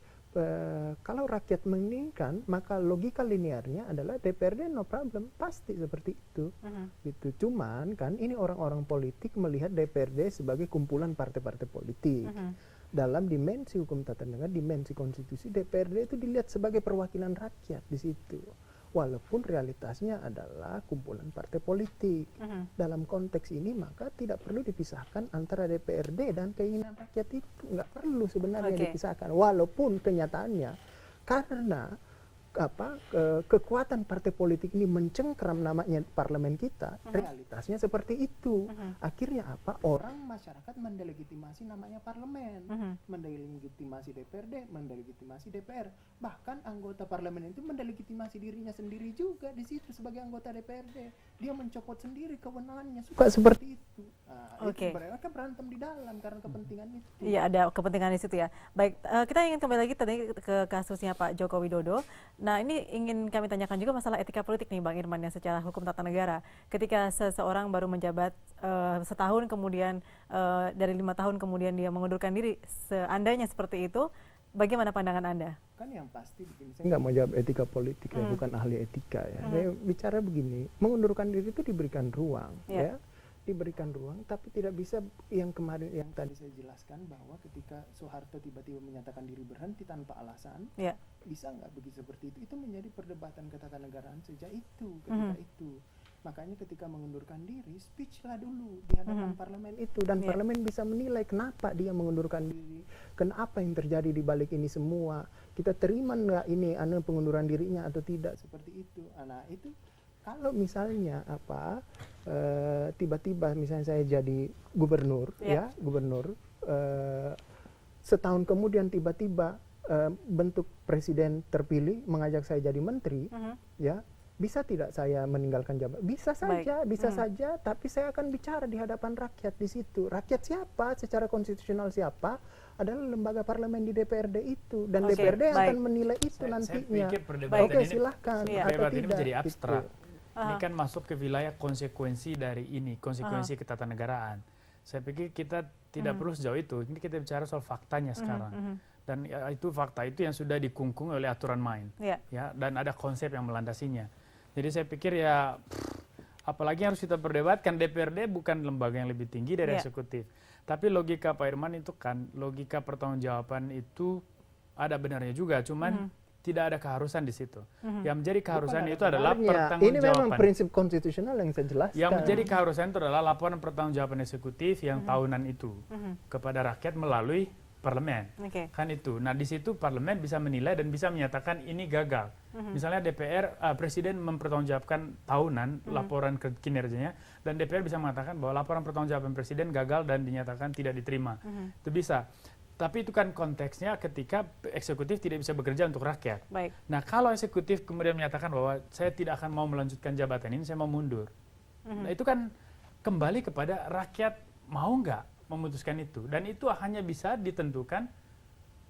kalau rakyat menginginkan, maka logika linearnya adalah DPRD no problem, pasti seperti itu. Gitu. Cuman kan ini orang-orang politik melihat DPRD sebagai kumpulan partai-partai politik. Dalam dimensi hukum tata negara, dimensi konstitusi, DPRD itu dilihat sebagai perwakilan rakyat di situ. Walaupun realitasnya adalah kumpulan partai politik. Dalam konteks ini maka tidak perlu dipisahkan antara DPRD dan keinginan rakyat itu. Nggak perlu sebenarnya dipisahkan. Walaupun kenyataannya karena kekuatan partai politik ini mencengkram namanya parlemen kita, realitasnya seperti itu. Akhirnya apa? Orang masyarakat mendelegitimasi namanya parlemen, mendelegitimasi DPRD, mendelegitimasi DPR. Bahkan anggota parlemen itu mendelegitimasi dirinya sendiri juga di situ sebagai anggota DPRD. Dia mencopot sendiri kewenangannya, suka seperti itu. Itu mereka berantem di dalam karena kepentingan itu. Iya, ada kepentingan di situ ya. Baik, kita ingin kembali lagi tadi ke kasusnya Pak Joko Widodo. Nah, ini ingin kami tanyakan juga masalah etika politik nih Bang Irman, yang secara hukum tata negara. Ketika seseorang baru menjabat setahun, kemudian dari 5 tahun kemudian dia mengundurkan diri, seandainya seperti itu, bagaimana pandangan Anda? Kan yang pasti begini, saya nggak mau jawab etika politik ya, bukan ahli etika ya. Saya bicara begini, mengundurkan diri itu diberikan ruang ya. Diberikan ruang, tapi tidak bisa yang kemarin yang tadi saya jelaskan bahwa ketika Soeharto tiba-tiba menyatakan diri berhenti tanpa alasan, bisa nggak begitu seperti itu? Itu menjadi perdebatan ketatanegaraan sejak itu, ketika itu. Makanya ketika mengundurkan diri, speech lah dulu di hadapan parlemen itu, dan parlemen bisa menilai kenapa dia mengundurkan diri, kenapa yang terjadi di balik ini semua, kita terima nggak ini pengunduran dirinya atau tidak, seperti itu. Nah itu kalau misalnya tiba-tiba misalnya saya jadi gubernur, gubernur, setahun kemudian tiba-tiba bentuk presiden terpilih mengajak saya jadi menteri, ya bisa tidak saya meninggalkan jabatan? Bisa saja, bisa saja. Tapi saya akan bicara di hadapan rakyat di situ. Rakyat siapa? Secara konstitusional siapa? Adalah lembaga parlemen di DPRD itu, dan DPRD akan menilai itu nantinya. Oke, silahkan. Perdebatan ini menjadi abstrak. Ini kan masuk ke wilayah konsekuensi dari ini, konsekuensi ketatanegaraan. Saya pikir kita tidak perlu sejauh itu. Ini kita bicara soal faktanya sekarang. Dan itu fakta itu yang sudah dikungkung oleh aturan main. Ya, dan ada konsep yang melandasinya. Jadi saya pikir ya, apalagi yang harus kita perdebatkan, DPRD bukan lembaga yang lebih tinggi dari eksekutif. Tapi logika Pak Irman itu kan, logika pertanggungjawaban itu ada benarnya juga, cuman tidak ada keharusan di situ. Yang menjadi keharusan itu adalah pertanggungjawaban. Ini memang prinsip konstitusional yang saya jelaskan. Yang menjadi keharusan itu adalah laporan pertanggungjawaban eksekutif yang tahunan itu kepada rakyat melalui parlemen. Kan itu. Nah, di situ parlemen bisa menilai dan bisa menyatakan ini gagal. Misalnya presiden mempertanggungjawabkan tahunan laporan kinerjanya, dan DPR bisa mengatakan bahwa laporan pertanggungjawaban presiden gagal dan dinyatakan tidak diterima. Itu bisa. Tapi itu kan konteksnya ketika eksekutif tidak bisa bekerja untuk rakyat. Nah, kalau eksekutif kemudian menyatakan bahwa saya tidak akan mau melanjutkan jabatan ini, saya mau mundur. Nah, itu kan kembali kepada rakyat mau nggak memutuskan itu. Dan itu hanya bisa ditentukan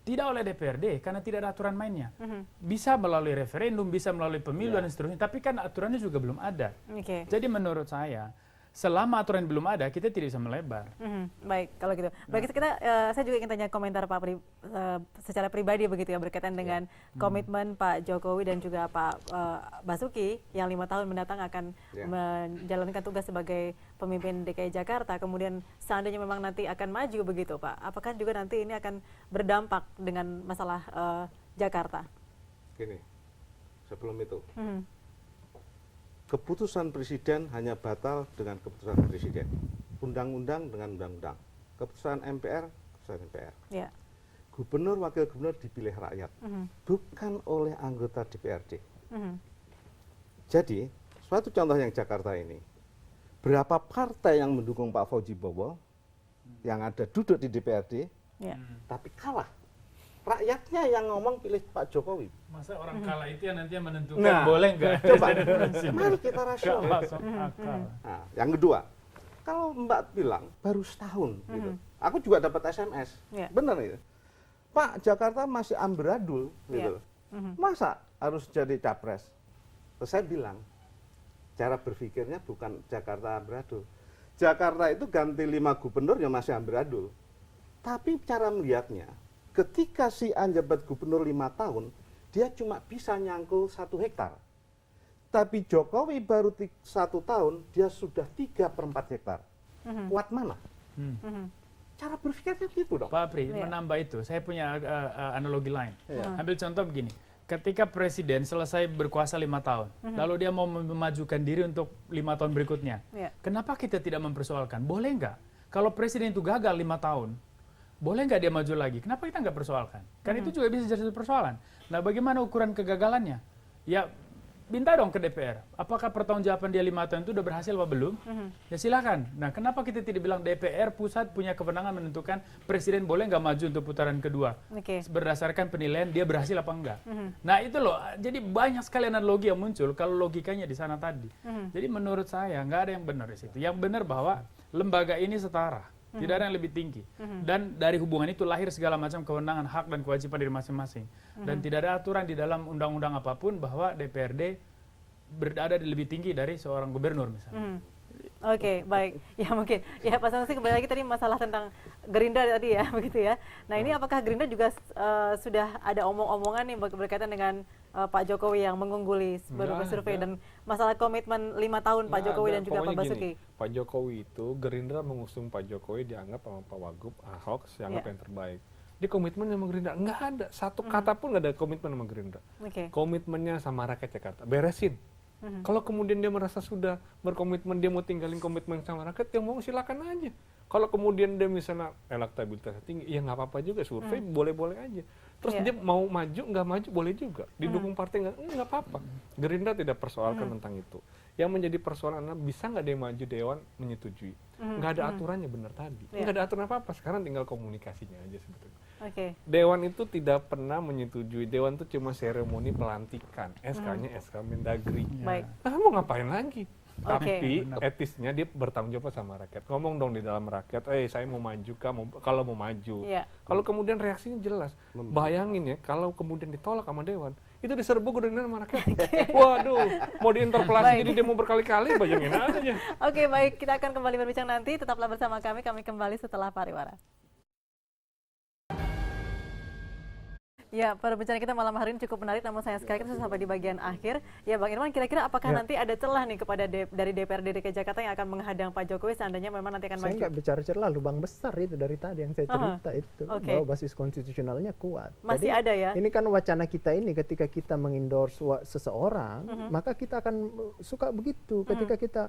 tidak oleh DPRD karena tidak ada aturan mainnya. Bisa melalui referendum, bisa melalui pemilu dan seterusnya. Tapi kan aturannya juga belum ada. Jadi menurut saya, selama aturan belum ada, kita tidak bisa melebar. Baik, kalau gitu. Baik, saya juga ingin tanya komentar Pak secara pribadi begitu ya, berkaitan dengan komitmen Pak Jokowi dan juga Pak Basuki yang 5 tahun mendatang akan menjalankan tugas sebagai pemimpin DKI Jakarta. Kemudian seandainya memang nanti akan maju begitu Pak, apakah juga nanti ini akan berdampak dengan masalah Jakarta? Gini, sebelum itu. Keputusan presiden hanya batal dengan keputusan presiden. Undang-undang dengan undang-undang. Keputusan MPR, keputusan MPR. Gubernur, wakil gubernur dipilih rakyat. Bukan oleh anggota DPRD. Jadi, suatu contoh yang Jakarta ini. Berapa partai yang mendukung Pak Fauzi Bowo, yang ada duduk di DPRD, tapi kalah. Rakyatnya yang ngomong pilih Pak Jokowi. Masa orang kalah itu yang nanti yang menentukan boleh nggak? Coba, mari kita rasional. Nah, yang kedua, kalau Mbak bilang baru setahun, gitu. Aku juga dapat SMS, benar itu. Pak, Jakarta masih amburadul, gitu. Masa harus jadi capres? Terus saya bilang, cara berpikirnya bukan Jakarta amburadul. Jakarta itu ganti 5 gubernur ya masih amburadul. Tapi cara melihatnya, ketika si A jabat gubernur 5 tahun, dia cuma bisa nyangkul 1 hektar. Tapi Jokowi baru 1 tahun, dia sudah 3/4 hektar. Kuat mana? Cara berpikirnya gitu dong. Pak Apri, menambah itu, saya punya analogi lain. Ambil contoh begini, ketika presiden selesai berkuasa 5 tahun, lalu dia mau memajukan diri untuk 5 tahun berikutnya, kenapa kita tidak mempersoalkan? Boleh nggak? Kalau presiden itu gagal 5 tahun, boleh nggak dia maju lagi? Kenapa kita nggak persoalkan? Kan itu juga bisa jadi persoalan. Nah, bagaimana ukuran kegagalannya? Ya, minta dong ke DPR. Apakah pertanggungjawaban dia 5 tahun itu udah berhasil apa belum? Ya silakan. Nah, kenapa kita tidak bilang DPR pusat punya kewenangan menentukan presiden boleh nggak maju untuk putaran kedua? Berdasarkan penilaian dia berhasil apa enggak. Nah, itu loh. Jadi banyak sekali analogi yang muncul kalau logikanya di sana tadi. Jadi menurut saya nggak ada yang benar di situ. Yang benar bahwa lembaga ini setara. Tidak ada yang lebih tinggi. Dan dari hubungan itu lahir segala macam kewenangan, hak dan kewajiban dari masing-masing. Dan tidak ada aturan di dalam undang-undang apapun bahwa DPRD berada lebih tinggi dari seorang gubernur misalnya. Oke, baik. Ya mungkin. Ya Pak Sanusi, kembali lagi tadi masalah tentang Gerindra tadi ya, begitu ya. Nah ini apakah Gerindra juga sudah ada omong-omongan nih berkaitan dengan Pak Jokowi yang mengungguli beberapa survei dan masalah komitmen 5 tahun Pak Jokowi dan juga Pak Basuki? Pak Jokowi itu, Gerindra mengusung Pak Jokowi dianggap sama Pak Wagub, Ahok, dianggap yang terbaik. Dia komitmen sama Gerindra, nggak ada. Satu kata pun nggak ada komitmen sama Gerindra. Komitmennya sama rakyat Jakarta, beresin. Kalau kemudian dia merasa sudah berkomitmen, dia mau tinggalin komitmen sama rakyat, yang mau silakan aja. Kalau kemudian dia misalnya elektabilitasnya tinggi, ya nggak apa-apa juga, survei boleh-boleh aja. Terus dia mau maju, nggak maju boleh juga. Didukung partai nggak apa-apa. Gerindra tidak persoalkan tentang itu. Yang menjadi persoalan adalah bisa nggak dia maju, Dewan menyetujui. Nggak ada aturannya, benar tadi. Nggak ada aturan apa-apa, sekarang tinggal komunikasinya aja sebetulnya. Dewan itu tidak pernah menyetujui. Dewan itu cuma seremoni pelantikan. SK-nya SK Mendagri. Nah, mau ngapain lagi? Tapi etisnya dia bertanggung jawab sama rakyat. Ngomong dong di dalam rakyat, saya mau maju, kalau mau maju. Kalau kemudian reaksinya jelas. Bayangin ya, kalau kemudian ditolak sama Dewan, itu diserbu dengan sama rakyat. Waduh, mau diinterpelasi jadi demo berkali-kali, bayangin aja. Oke, baik. Kita akan kembali berbincang nanti. Tetaplah bersama kami. Kami kembali setelah pariwara. Ya, perbincangan kita malam hari ini cukup menarik, namun sayang sekali kita sudah sampai di bagian akhir. Ya, Bang Irwan, kira-kira apakah nanti ada celah nih kepada dari DPRD DKI Jakarta yang akan menghadang Pak Jokowi seandainya memang nanti akan maju? Saya nggak bicara celah, lubang besar itu dari tadi yang saya cerita itu, bahwa basis konstitusionalnya kuat. Masih ada ya? Ini kan wacana kita ini, ketika kita mengendorse seseorang, maka kita akan suka begitu. Ketika kita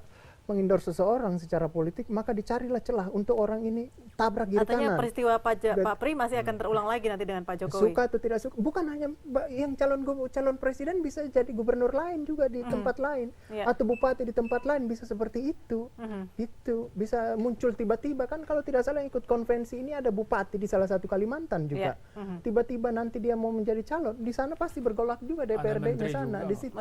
mengendorse seseorang secara politik, maka dicarilah celah untuk orang ini tabrak kiri kanan. Artinya peristiwa Pak Pri masih akan terulang lagi nanti dengan Pak Jokowi? Suka atau tidak suka, bukan hanya yang calon presiden, bisa jadi gubernur lain juga di tempat lain, atau bupati di tempat lain, bisa seperti itu. Itu bisa muncul tiba-tiba, kan kalau tidak salah ikut konvensi ini ada bupati di salah satu Kalimantan juga. Tiba-tiba nanti dia mau menjadi calon, di sana pasti bergolak juga DPRD di sana, di situ.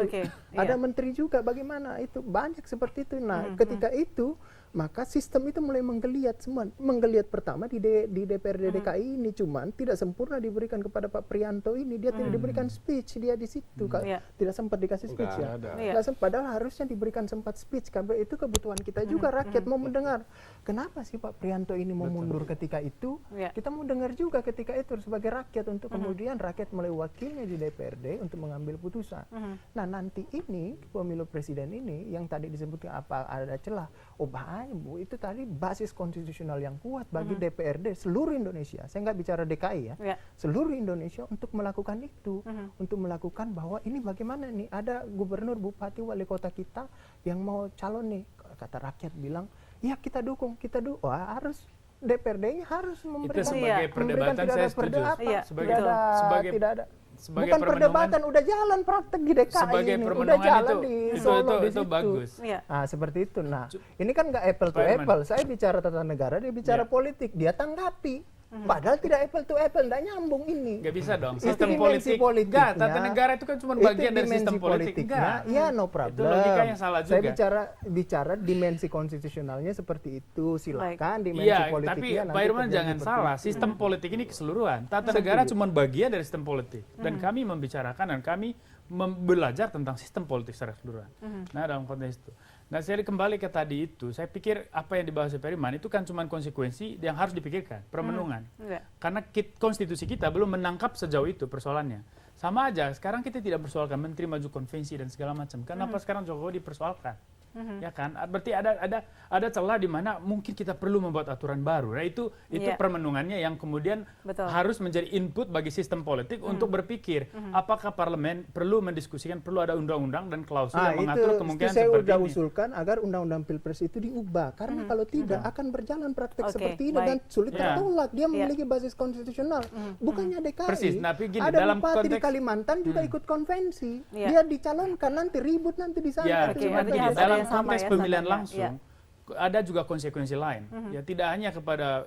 Ada menteri juga, bagaimana itu, banyak seperti itu. Nah, ketika itu maka sistem itu mulai menggeliat semua. Menggeliat pertama di DPRD DKI ini, cuman tidak sempurna diberikan kepada Pak Prianto ini. Dia tidak diberikan speech, dia di situ. Tidak sempat dikasih speech ya. Nggak sempat, padahal harusnya diberikan sempat speech. Karena itu kebutuhan kita juga, rakyat mau mendengar. Kenapa sih Pak Prianto ini mau mundur ketika itu? Kita mau dengar juga ketika itu sebagai rakyat, untuk kemudian rakyat mulai wakilnya di DPRD untuk mengambil putusan. Nah, nanti ini pemilu presiden ini yang tadi disebutkan apa ada celah. Bu, itu tadi basis konstitusional yang kuat bagi DPRD seluruh Indonesia. Saya nggak bicara DKI ya, seluruh Indonesia untuk melakukan itu, untuk melakukan bahwa ini bagaimana nih, ada gubernur, bupati, wali kota kita yang mau calon nih, kata rakyat bilang, ya kita dukung, wah harus DPRD-nya harus memberikan, itu sebagai perdebatan saya setuju. Tidak ada. Bukan perdebatan, udah jalan praktek di DKI ini, udah jalan itu, di Solo, itu bagus. Nah, seperti itu. Nah, ini kan nggak apple to apple. Saya bicara tata negara, dia bicara politik, dia tanggapi. Padahal tidak apple to apple, tidak nyambung ini. Nggak bisa dong, sistem politik. Nggak, tata negara itu kan cuma bagian dari sistem politik. Ya, no problem. Itu logikanya salah juga. Saya bicara dimensi konstitusionalnya seperti itu, silakan dimensi politiknya. Tapi Pak Irwan jangan salah, sistem politik ini keseluruhan. Tata negara cuma bagian dari sistem politik. Dan kami membicarakan dan kami belajar tentang sistem politik secara keseluruhan. Nah, dalam konteks itu. Nah, saya kembali ke tadi itu, saya pikir apa yang dibahas Periman itu kan cuma konsekuensi yang harus dipikirkan, permenungan. Karena konstitusi kita belum menangkap sejauh itu persoalannya. Sama aja, sekarang kita tidak persoalkan menteri maju konvensi dan segala macam. Kenapa sekarang Jokowi dipersoalkan? Ya kan, berarti ada celah di mana mungkin kita perlu membuat aturan baru. Nah, itu permenungannya yang kemudian harus menjadi input bagi sistem politik untuk berpikir apakah parlemen perlu mendiskusikan, perlu ada undang-undang dan klausul yang mengatur kemungkinan saya seperti sudah ini. usulkan agar undang-undang Pilpres itu diubah, karena kalau tidak akan berjalan praktek seperti ini dan sulit tertolak. Dia memiliki basis konstitusional, bukannya DKI. Persis. Tapi gini, ada dalam bupati di konteks Kalimantan juga ikut konvensi, dia dicalonkan, nanti ribut nanti di sana. Artinya dalam konteks pemilihan langsung ada juga konsekuensi lain. Ya, tidak hanya kepada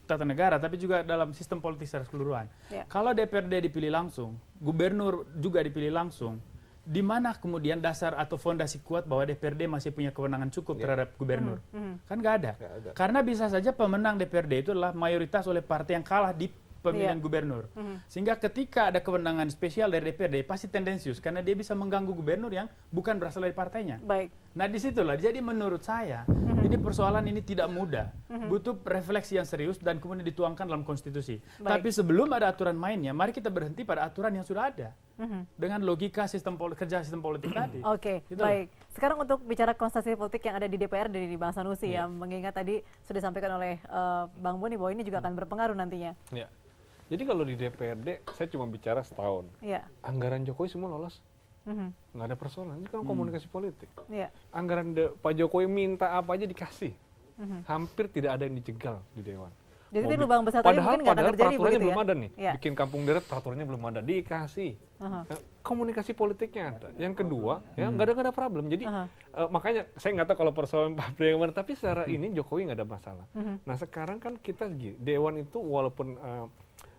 tata negara, tapi juga dalam sistem politik secara keseluruhan. Kalau DPRD dipilih langsung, gubernur juga dipilih langsung, di mana kemudian dasar atau fondasi kuat bahwa DPRD masih punya kewenangan cukup terhadap gubernur? Kan nggak ada. Karena bisa saja pemenang DPRD itu adalah mayoritas oleh partai yang kalah di pemilihan gubernur. Sehingga ketika ada kewenangan spesial dari DPRD pasti tendensius karena dia bisa mengganggu gubernur yang bukan berasal dari partainya. Nah, disitulah. Jadi menurut saya ini persoalan ini tidak mudah, butuh refleksi yang serius dan kemudian dituangkan dalam konstitusi. Tapi sebelum ada aturan mainnya, mari kita berhenti pada aturan yang sudah ada dengan logika kerja sistem politik tadi. Gitu. Baik. Sekarang untuk bicara konsentrasi politik yang ada di DPR dari Bang Sanusi ya, mengingat tadi sudah disampaikan oleh Bang Boni bahwa ini juga akan berpengaruh nantinya. Jadi kalau di DPRD, saya cuma bicara setahun. Anggaran Jokowi semua lolos. Nggak ada persoalan, ini kan komunikasi politik. Anggaran Pak Jokowi minta apa aja dikasih. Hampir tidak ada yang dijegal di Dewan. Jadi itu lubang besar tadi mungkin nggak akan terjadi begitu peraturannya ya? belum ada nih. Bikin kampung deret peraturannya belum ada, dikasih. Komunikasi politiknya ada. Yang kedua, ya nggak ada problem. Jadi makanya saya nggak tahu kalau persoalan Pak Pri yang mana, tapi secara ini Jokowi nggak ada masalah. Nah sekarang kan kita Dewan itu walaupun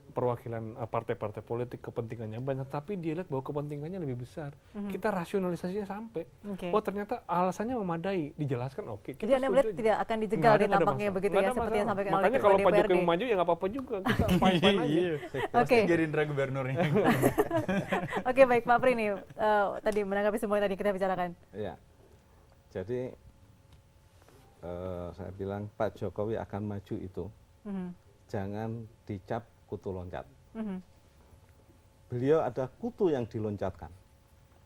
perwakilan partai-partai politik kepentingannya banyak, tapi dia lihat bahwa kepentingannya lebih besar. Kita rasionalisasinya sampai. Oh ternyata alasannya memadai, dijelaskan oke. Jadi Anda melihat tidak akan dijegal dia tampaknya begitu ya, seperti yang sampaikan oleh makanya Ketua kalau Pak DPRD. Jokowi maju ya nggak apa-apa juga. Kita fine-fine aja. Pasti Gerindra gubernurnya. Oke, baik Pak Pri nih, tadi menanggapi semua yang tadi kita bicarakan. Ya, jadi saya bilang Pak Jokowi akan maju itu jangan dicap kutu loncat. Beliau ada kutu yang diloncatkan.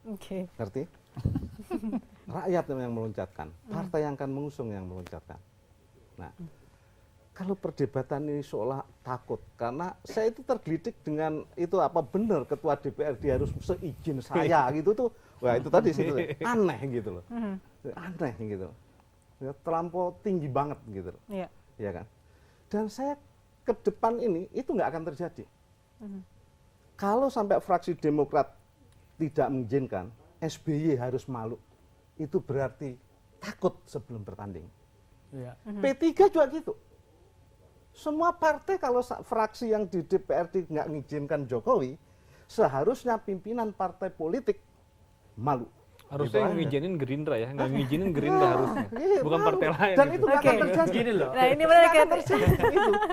Ngerti? Rakyat yang meloncatkan, partai yang akan mengusung yang meloncatkan. Nah, kalau perdebatan ini seolah takut, karena saya itu tergelitik dengan itu apa benar ketua DPRD harus seizin saya gitu tuh, wah itu tadi situ aneh gitu loh, aneh gitu, ya, terlampau tinggi banget gitu loh, ya kan? Dan saya ke depan ini itu nggak akan terjadi. Kalau sampai fraksi Demokrat tidak mengizinkan, SBY harus malu. Itu berarti takut sebelum bertanding. P3 juga gitu. Semua partai kalau fraksi yang di DPRD nggak mengizinkan Jokowi, seharusnya pimpinan partai politik malu. Harusnya yang ngizinin Gerindra ya, nggak ngizinin Gerindra harusnya, bukan partai lain. Dan itu nggak akan terjadi. Gini loh. Nah ini menarik kan?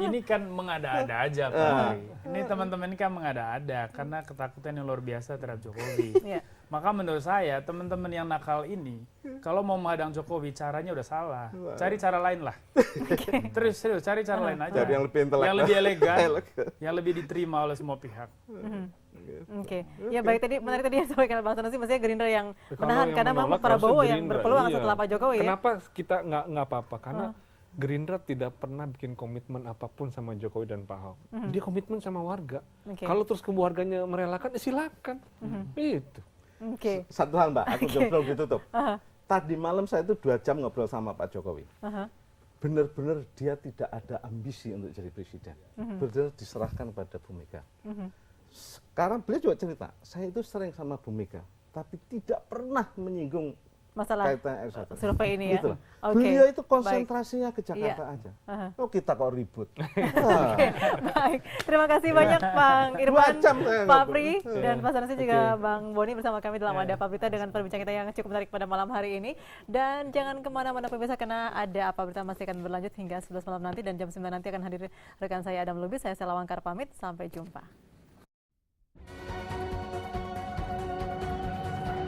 Ini kan mengada-ada aja Pak. Ini teman-teman ini kan mengada-ada karena ketakutan yang luar biasa terhadap Jokowi. Maka menurut saya teman-teman yang nakal ini kalau mau menghadang Jokowi caranya udah salah. Cari cara lain lah. Terus serius cari cara lain aja. Cari yang lebih intelek. Yang lebih elegan, yang lebih diterima oleh semua pihak. Ya baik, tadi menarik tadi yang disampaikan Bang Sanusi, maksudnya Gerindra yang menahan karena memang Prabowo yang berpeluang setelah Pak Jokowi ya. Kenapa kita nggak apa-apa? Karena Gerindra tidak pernah bikin komitmen apapun sama Jokowi dan Pak Ahok. Dia komitmen sama warga. Kalau terus keluarganya merelakan, silakan. Itu. Satu hal Mbak, aku belum ditutup. Tadi malam saya itu 2 jam ngobrol sama Pak Jokowi. Benar-benar dia tidak ada ambisi untuk jadi presiden. Benar-benar diserahkan kepada Bu Mega. Sekarang beliau juga cerita, saya itu sering sama Bu Mega, tapi tidak pernah menyinggung masalah survei ini ya. Gitu beliau itu konsentrasinya ke Jakarta aja. Oh kita kok ribut. Baik, terima kasih banyak Bang Irfan, Pak Pri, dan Pak Sanusi juga Bang Boni bersama kami dalam Ada Apa Berita dengan perbincangan kita yang cukup menarik pada malam hari ini. Dan jangan kemana-mana pemirsa karena Ada Apa Berita masih akan berlanjut hingga 11 malam nanti dan jam 9 nanti akan hadir rekan saya Adam Lubis, saya Sela Wangkar pamit, sampai jumpa.